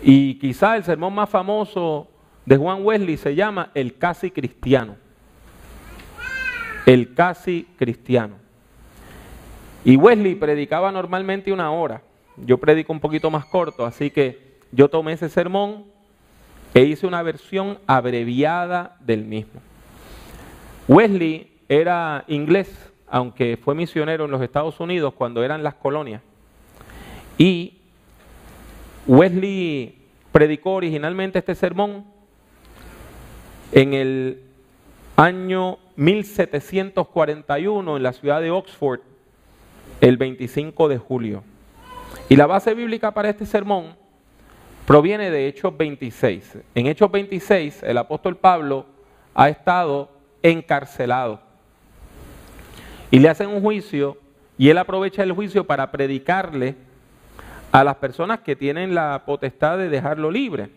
Y quizá el sermón más famoso de Juan Wesley se llama El Casi Cristiano. El Casi Cristiano. Y Wesley predicaba normalmente 1 hora. Yo predico un poquito más corto, así que yo tomé ese sermón e hice una versión abreviada del mismo. Wesley era inglés, aunque fue misionero en los Estados Unidos cuando eran las colonias. Y Wesley predicó originalmente este sermón en el año 1741 en la ciudad de Oxford, el 25 de julio. Y la base bíblica para este sermón proviene de Hechos 26. En Hechos 26 el apóstol Pablo ha estado encarcelado y le hacen un juicio y él aprovecha el juicio para predicarle a las personas que tienen la potestad de dejarlo libre.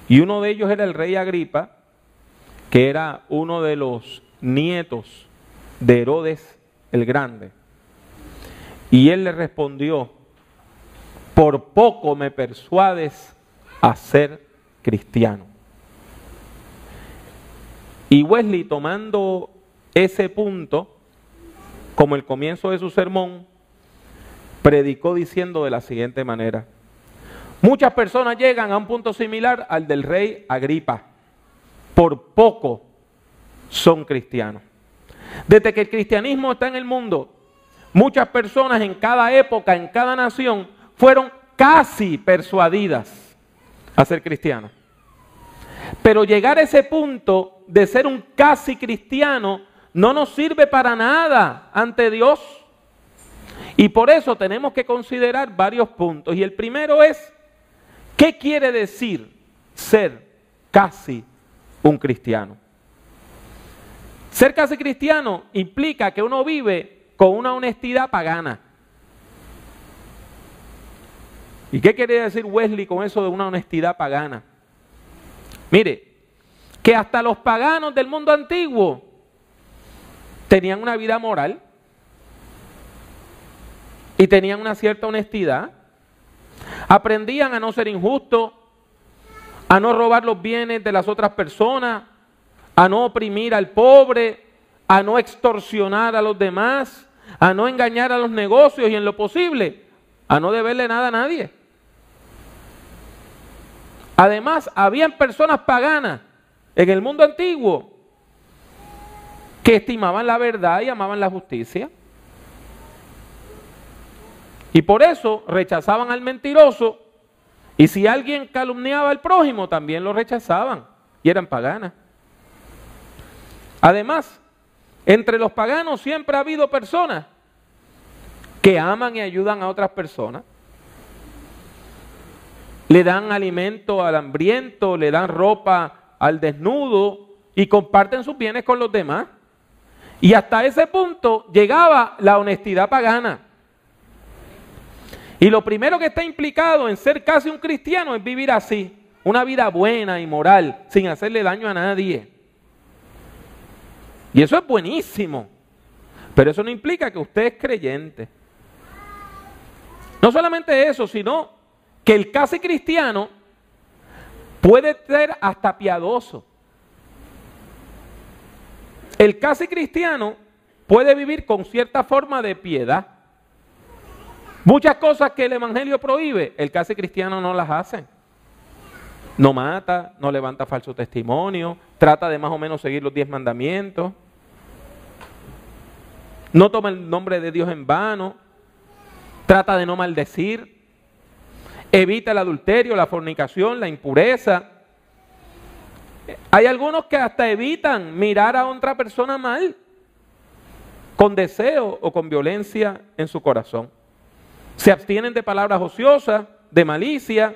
Y uno de ellos era el rey Agripa, que era uno de los nietos de Herodes el Grande. Y él le respondió: por poco me persuades a ser cristiano. Y Wesley, tomando ese punto como el comienzo de su sermón, predicó diciendo de la siguiente manera: muchas personas llegan a un punto similar al del rey Agripa. Por poco son cristianos. Desde que el cristianismo está en el mundo, muchas personas en cada época, en cada nación, fueron casi persuadidas a ser cristianas. Pero llegar a ese punto de ser un casi cristiano no nos sirve para nada ante Dios. Y por eso tenemos que considerar varios puntos. Y el primero es, ¿qué quiere decir ser casi un cristiano? Ser casi cristiano implica que uno vive con una honestidad pagana. ¿Y qué quiere decir Wesley con eso de una honestidad pagana? Mire, que hasta los paganos del mundo antiguo tenían una vida moral y tenían una cierta honestidad. Aprendían a no ser injustos, a no robar los bienes de las otras personas, a no oprimir al pobre, a no extorsionar a los demás, a no engañar a los negocios y en lo posible a no deberle nada a nadie. Además, habían personas paganas en el mundo antiguo que estimaban la verdad y amaban la justicia. Y por eso rechazaban al mentiroso, y si alguien calumniaba al prójimo, también lo rechazaban, y eran paganas. Además, entre los paganos siempre ha habido personas que aman y ayudan a otras personas. Le dan alimento al hambriento, le dan ropa al desnudo y comparten sus bienes con los demás. Y hasta ese punto llegaba la honestidad pagana. Y lo primero que está implicado en ser casi un cristiano es vivir así, una vida buena y moral, sin hacerle daño a nadie. Y eso es buenísimo, pero eso no implica que usted es creyente. No solamente eso, sino que el casi cristiano puede ser hasta piadoso. El casi cristiano puede vivir con cierta forma de piedad. Muchas cosas que el evangelio prohíbe, el casi cristiano no las hace. No mata, no levanta falso testimonio, trata de más o menos seguir los 10 mandamientos. No toma el nombre de Dios en vano, trata de no maldecir, evita el adulterio, la fornicación, la impureza. Hay algunos que hasta evitan mirar a otra persona mal, con deseo o con violencia en su corazón. Se abstienen de palabras ociosas, de malicia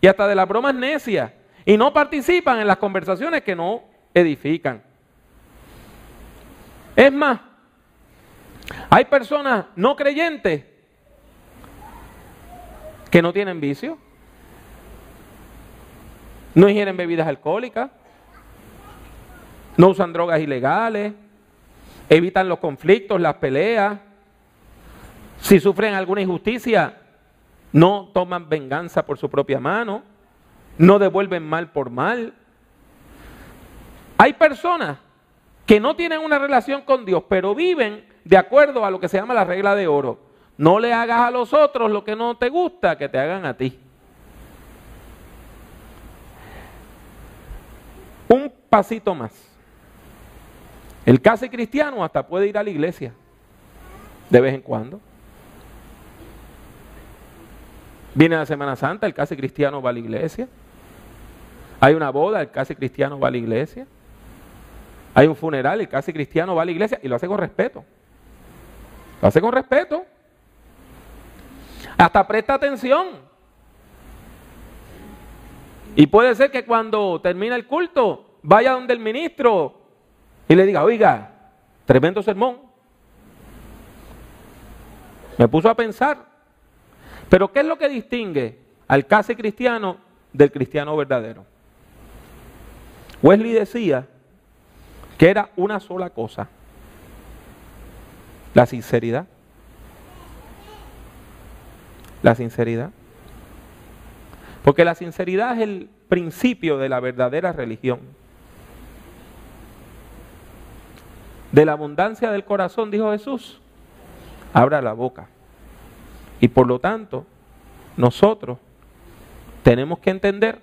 y hasta de las bromas necias, y no participan en las conversaciones que no edifican. Es más, hay personas no creyentes que no tienen vicio, no ingieren bebidas alcohólicas, no usan drogas ilegales, evitan los conflictos, las peleas. Si sufren alguna injusticia, no toman venganza por su propia mano, no devuelven mal por mal. Hay personas que no tienen una relación con Dios, pero viven de acuerdo a lo que se llama la regla de oro. No le hagas a los otros lo que no te gusta que te hagan a ti. Un pasito más. El casi cristiano hasta puede ir a la iglesia de vez en cuando. Viene la Semana Santa, el casi cristiano va a la iglesia. Hay una boda, el casi cristiano va a la iglesia. Hay un funeral, el casi cristiano va a la iglesia y lo hace con respeto. Lo hace con respeto. Hasta presta atención. Y puede ser que cuando termina el culto, vaya donde el ministro y le diga, oiga, tremendo sermón. Me puso a pensar. Pero ¿qué es lo que distingue al casi cristiano del cristiano verdadero? Wesley decía que era una sola cosa: la sinceridad. La sinceridad. Porque la sinceridad es el principio de la verdadera religión. De la abundancia del corazón, dijo Jesús, abra la boca. Y por lo tanto, nosotros tenemos que entender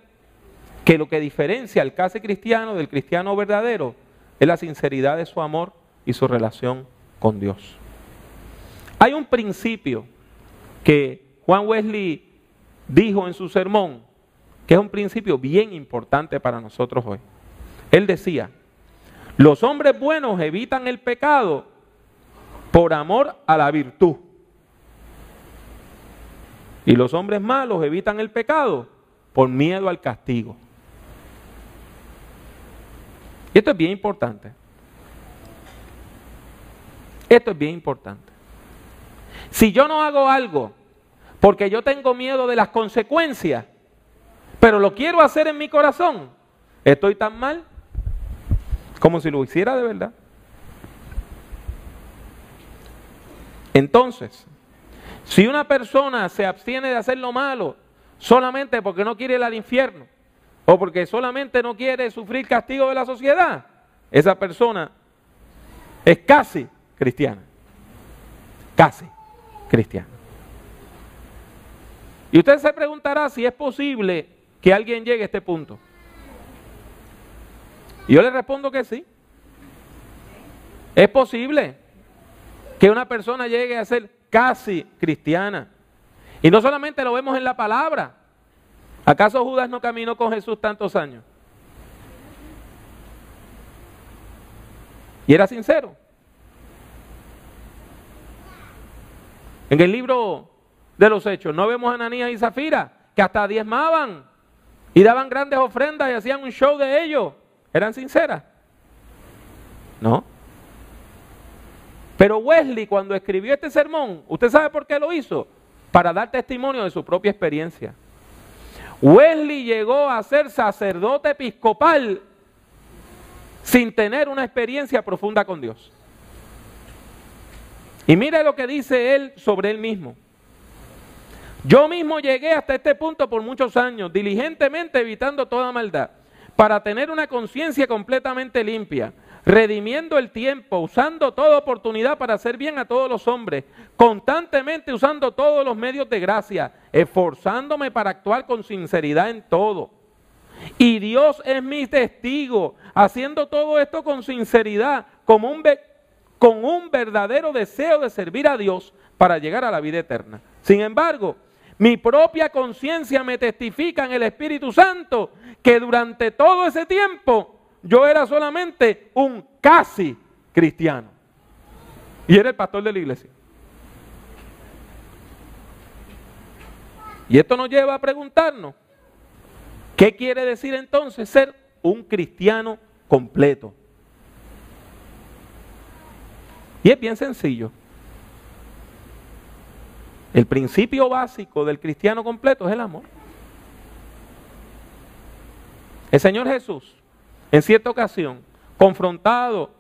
que lo que diferencia al casi cristiano del cristiano verdadero es la sinceridad de su amor y su relación con Dios. Hay un principio que Juan Wesley dijo en su sermón, que es un principio bien importante para nosotros hoy. Él decía, los hombres buenos evitan el pecado por amor a la virtud. Y los hombres malos evitan el pecado por miedo al castigo. Y esto es bien importante. Esto es bien importante. Si yo no hago algo porque yo tengo miedo de las consecuencias, pero lo quiero hacer en mi corazón, estoy tan mal como si lo hiciera de verdad. Entonces, si una persona se abstiene de hacer lo malo solamente porque no quiere ir al infierno o porque solamente no quiere sufrir castigo de la sociedad, esa persona es casi cristiana. Casi cristiana. Y usted se preguntará si es posible que alguien llegue a este punto. Y yo le respondo que sí. Es posible que una persona llegue a ser casi cristiana. Y no solamente lo vemos en la palabra. ¿Acaso Judas no caminó con Jesús tantos años? Y era sincero. En el libro de los Hechos no vemos a Ananías y Zafira, que hasta diezmaban y daban grandes ofrendas y hacían un show de ellos. ¿Eran sinceras? No. Pero Wesley, cuando escribió este sermón, ¿usted sabe por qué lo hizo? Para dar testimonio de su propia experiencia. Wesley llegó a ser sacerdote episcopal sin tener una experiencia profunda con Dios. Y mire lo que dice él sobre él mismo. Yo mismo llegué hasta este punto por muchos años, diligentemente evitando toda maldad, para tener una conciencia completamente limpia, redimiendo el tiempo, usando toda oportunidad para hacer bien a todos los hombres, constantemente usando todos los medios de gracia, esforzándome para actuar con sinceridad en todo. Y Dios es mi testigo, haciendo todo esto con sinceridad, con un verdadero deseo de servir a Dios para llegar a la vida eterna. Sin embargo, mi propia conciencia me testifica en el Espíritu Santo que durante todo ese tiempo yo era solamente un casi cristiano. Y era el pastor de la iglesia. Y esto nos lleva a preguntarnos, ¿qué quiere decir entonces ser un cristiano completo? Y es bien sencillo. El principio básico del cristiano completo es el amor. El Señor Jesús, en cierta ocasión, confrontado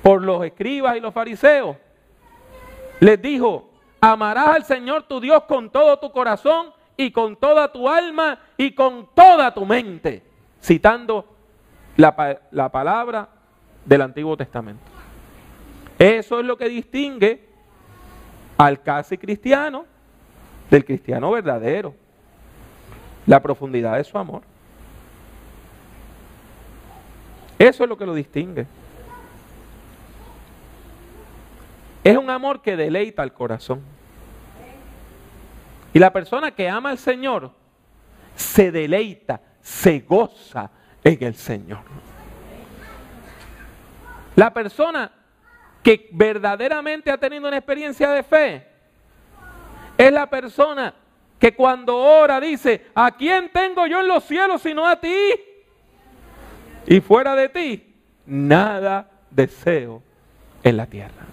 por los escribas y los fariseos, les dijo, amarás al Señor tu Dios con todo tu corazón y con toda tu alma y con toda tu mente. Citando la palabra del Antiguo Testamento. Eso es lo que distingue al casi cristiano del cristiano verdadero. La profundidad de su amor. Eso es lo que lo distingue. Es un amor que deleita al corazón. Y la persona que ama al Señor se deleita, se goza en el Señor. La persona que verdaderamente ha tenido una experiencia de fe es la persona que cuando ora dice: ¿a quién tengo yo en los cielos sino a ti? Y fuera de ti, nada deseo en la tierra.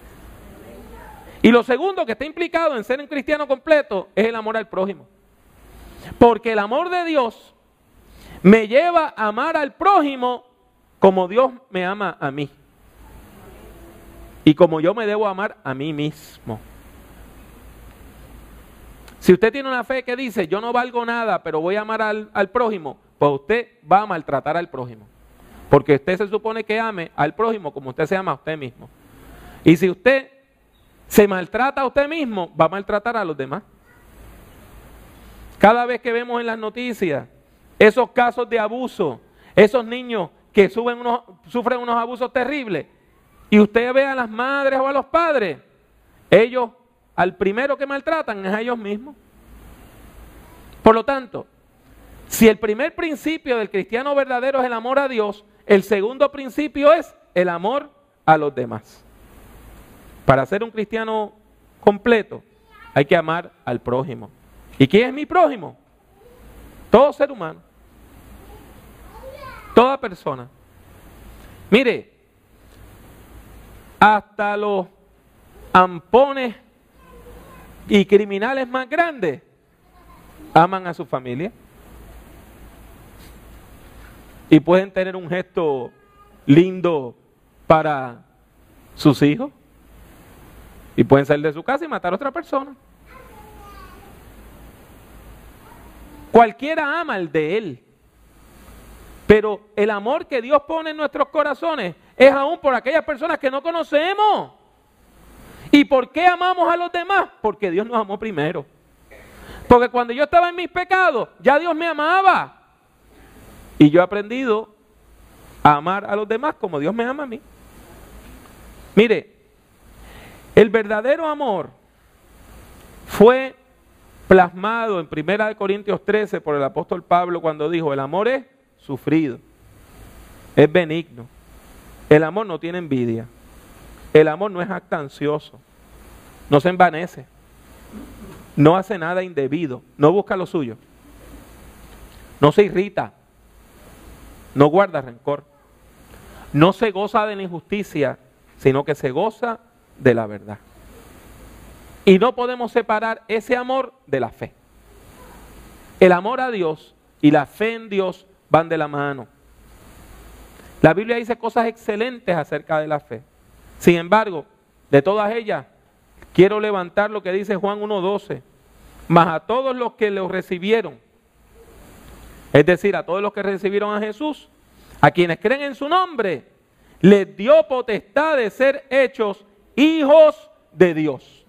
Y lo segundo que está implicado en ser un cristiano completo es el amor al prójimo. Porque el amor de Dios me lleva a amar al prójimo como Dios me ama a mí. Y como yo me debo amar a mí mismo. Si usted tiene una fe que dice: yo no valgo nada, pero voy a amar al prójimo, pues usted va a maltratar al prójimo. Porque usted se supone que ame al prójimo como usted se ama a usted mismo. Y si usted se maltrata a usted mismo, va a maltratar a los demás. Cada vez que vemos en las noticias esos casos de abuso, esos niños que sufren unos abusos terribles, y usted ve a las madres o a los padres, ellos al primero que maltratan es a ellos mismos. Por lo tanto, si el primer principio del cristiano verdadero es el amor a Dios, el segundo principio es el amor a los demás. Para ser un cristiano completo, hay que amar al prójimo. ¿Y quién es mi prójimo? Todo ser humano. Toda persona. Mire, hasta los ampones y criminales más grandes aman a su familia. Y pueden tener un gesto lindo para sus hijos. Y pueden salir de su casa y matar a otra persona. Cualquiera ama el de él. Pero el amor que Dios pone en nuestros corazones es aún por aquellas personas que no conocemos. ¿Y por qué amamos a los demás? Porque Dios nos amó primero. Porque cuando yo estaba en mis pecados, ya Dios me amaba. Y yo he aprendido a amar a los demás como Dios me ama a mí. Mire, el verdadero amor fue plasmado en 1 Corintios 13 por el apóstol Pablo cuando dijo: el amor es sufrido, es benigno, el amor no tiene envidia, el amor no es jactancioso, no se envanece, no hace nada indebido, no busca lo suyo, no se irrita, no guarda rencor, no se goza de la injusticia, sino que se goza de la verdad. Y no podemos separar ese amor de la fe. El amor a Dios y la fe en Dios van de la mano. La Biblia dice cosas excelentes acerca de la fe. Sin embargo, de todas ellas, quiero levantar lo que dice Juan 1:12. Mas a todos los que lo recibieron, es decir, a todos los que recibieron a Jesús, a quienes creen en su nombre, les dio potestad de ser hechos hijos de Dios.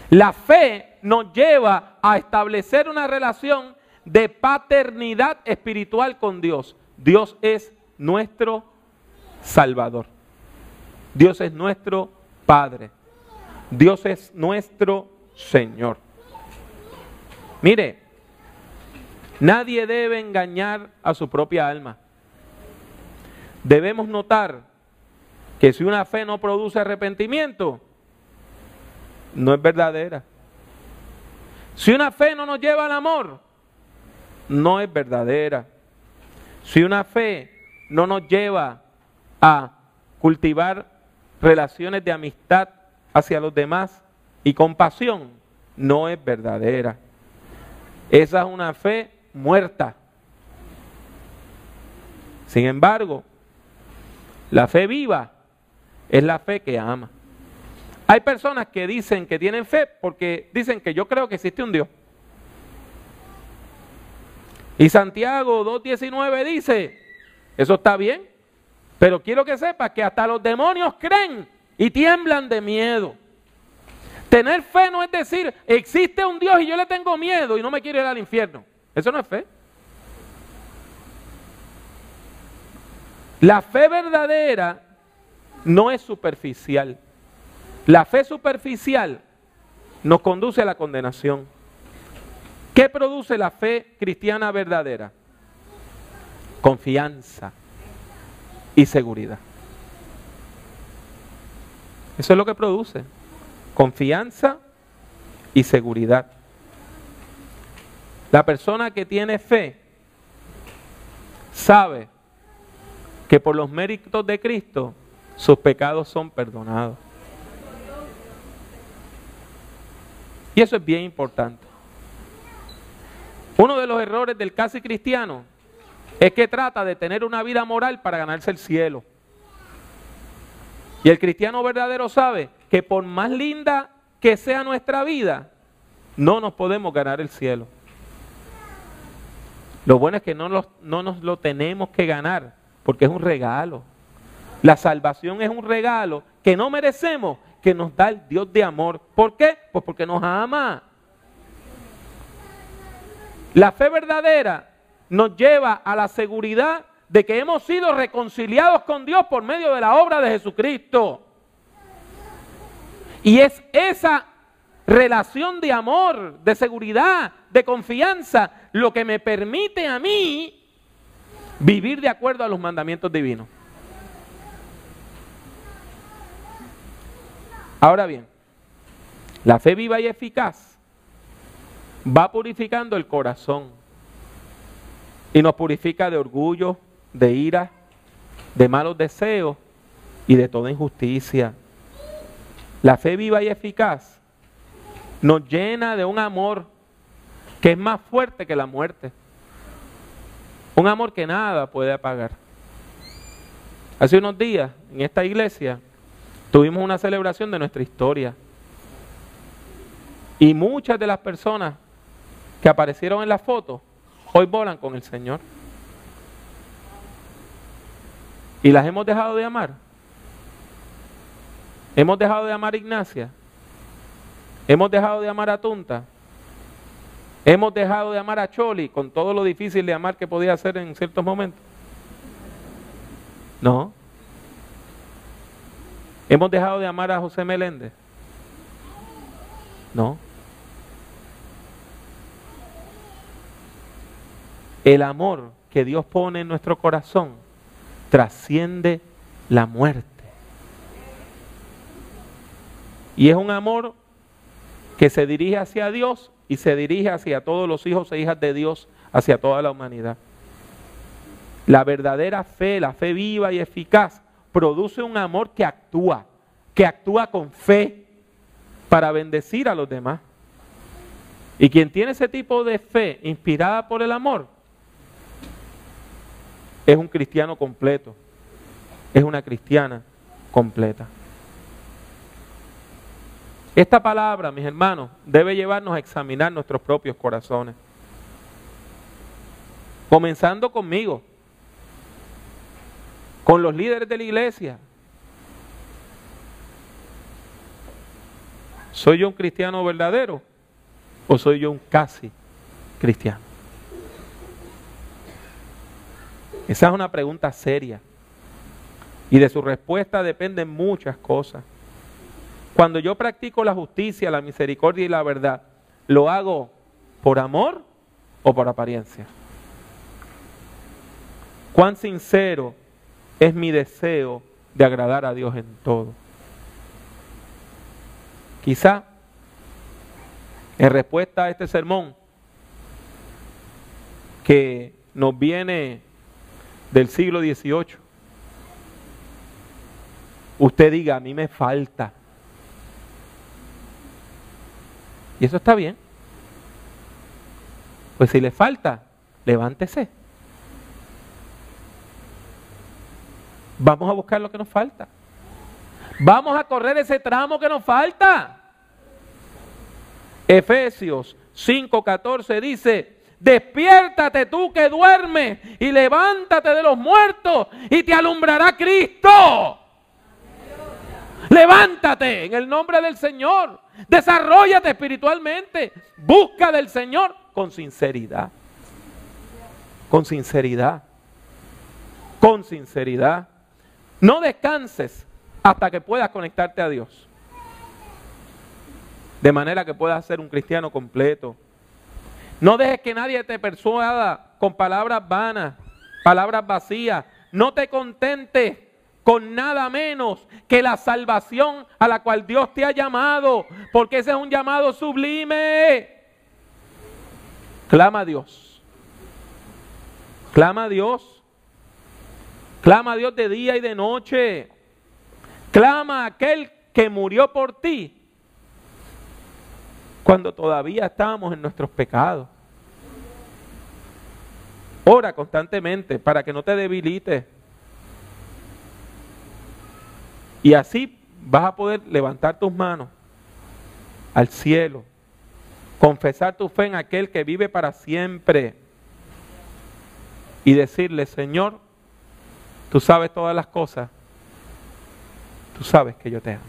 La fe nos lleva a establecer una relación de paternidad espiritual con Dios. Dios es nuestro Salvador. Dios es nuestro Padre. Dios es nuestro Señor. Mire, nadie debe engañar a su propia alma. Debemos notar que si una fe no produce arrepentimiento, no es verdadera. Si una fe no nos lleva al amor, no es verdadera. Si una fe no nos lleva a cultivar relaciones de amistad hacia los demás y compasión, no es verdadera. Esa es una fe muerta. Sin embargo, la fe viva es la fe que ama. Hay personas que dicen que tienen fe porque dicen que yo creo que existe un Dios. Y Santiago 2:19 dice, eso está bien, pero quiero que sepas que hasta los demonios creen y tiemblan de miedo. Tener fe no es decir, existe un Dios y yo le tengo miedo y no me quiero ir al infierno. Eso no es fe. La fe verdadera no es superficial. La fe superficial nos conduce a la condenación. ¿Qué produce la fe cristiana verdadera? Confianza y seguridad. Eso es lo que produce. Confianza y seguridad. La persona que tiene fe sabe que por los méritos de Cristo sus pecados son perdonados. Y eso es bien importante. Uno de los errores del casi cristiano es que trata de tener una vida moral para ganarse el cielo. Y el cristiano verdadero sabe que por más linda que sea nuestra vida, no nos podemos ganar el cielo. Lo bueno es que no nos lo tenemos que ganar, porque es un regalo. La salvación es un regalo que no merecemos, que nos da el Dios de amor. ¿Por qué? Pues porque nos ama. La fe verdadera nos lleva a la seguridad de que hemos sido reconciliados con Dios por medio de la obra de Jesucristo. Y es esa relación de amor, de seguridad, de confianza, lo que me permite a mí vivir de acuerdo a los mandamientos divinos. Ahora bien, la fe viva y eficaz va purificando el corazón y nos purifica de orgullo, de ira, de malos deseos y de toda injusticia. La fe viva y eficaz nos llena de un amor que es más fuerte que la muerte. Un amor que nada puede apagar. Hace unos días en esta iglesia tuvimos una celebración de nuestra historia. Y muchas de las personas que aparecieron en la foto hoy volan con el Señor. ¿Y las hemos dejado de amar? ¿Hemos dejado de amar a Ignacia? ¿Hemos dejado de amar a Tunta? ¿Hemos dejado de amar a Choli con todo lo difícil de amar que podía hacer en ciertos momentos? No. ¿Hemos dejado de amar a José Meléndez? No. El amor que Dios pone en nuestro corazón trasciende la muerte. Y es un amor que se dirige hacia Dios y se dirige hacia todos los hijos e hijas de Dios, hacia toda la humanidad. La verdadera fe, la fe viva y eficaz, produce un amor que actúa con fe para bendecir a los demás. Y quien tiene ese tipo de fe inspirada por el amor, es un cristiano completo, es una cristiana completa. Esta palabra, mis hermanos, debe llevarnos a examinar nuestros propios corazones. Comenzando conmigo, con los líderes de la iglesia. ¿Soy yo un cristiano verdadero o soy yo un casi cristiano? Esa es una pregunta seria y de su respuesta dependen muchas cosas. Cuando yo practico la justicia, la misericordia y la verdad, ¿lo hago por amor o por apariencia? ¿Cuán sincero es mi deseo de agradar a Dios en todo? Quizá, en respuesta a este sermón, que nos viene del siglo XVIII, usted diga, a mí me falta. Y eso está bien. Pues si le falta, levántese. Vamos a buscar lo que nos falta. Vamos a correr ese tramo que nos falta. Efesios 5:14 dice, despiértate tú que duermes y levántate de los muertos y te alumbrará Cristo. Levántate en el nombre del Señor. Desarróllate espiritualmente. Busca del Señor con sinceridad. Con sinceridad. Con sinceridad. No descanses hasta que puedas conectarte a Dios. De manera que puedas ser un cristiano completo. No dejes que nadie te persuada con palabras vanas, palabras vacías. No te contentes con nada menos que la salvación a la cual Dios te ha llamado, porque ese es un llamado sublime. Clama a Dios. Clama a Dios. Clama a Dios de día y de noche. Clama a aquel que murió por ti cuando todavía estábamos en nuestros pecados. Ora constantemente para que no te debilites. Y así vas a poder levantar tus manos al cielo, confesar tu fe en aquel que vive para siempre y decirle: Señor, tú sabes todas las cosas, tú sabes que yo te amo.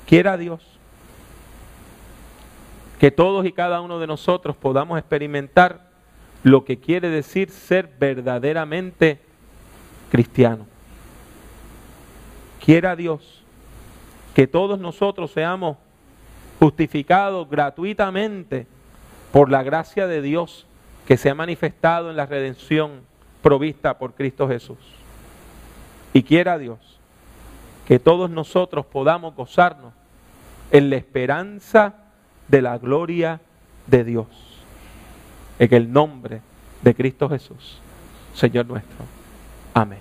Quiera Dios que todos y cada uno de nosotros podamos experimentar lo que quiere decir ser verdaderamente cristiano. Quiera Dios que todos nosotros seamos justificados gratuitamente por la gracia de Dios que se ha manifestado en la redención provista por Cristo Jesús. Y quiera Dios que todos nosotros podamos gozarnos en la esperanza de la gloria de Dios. En el nombre de Cristo Jesús, Señor nuestro. Amén.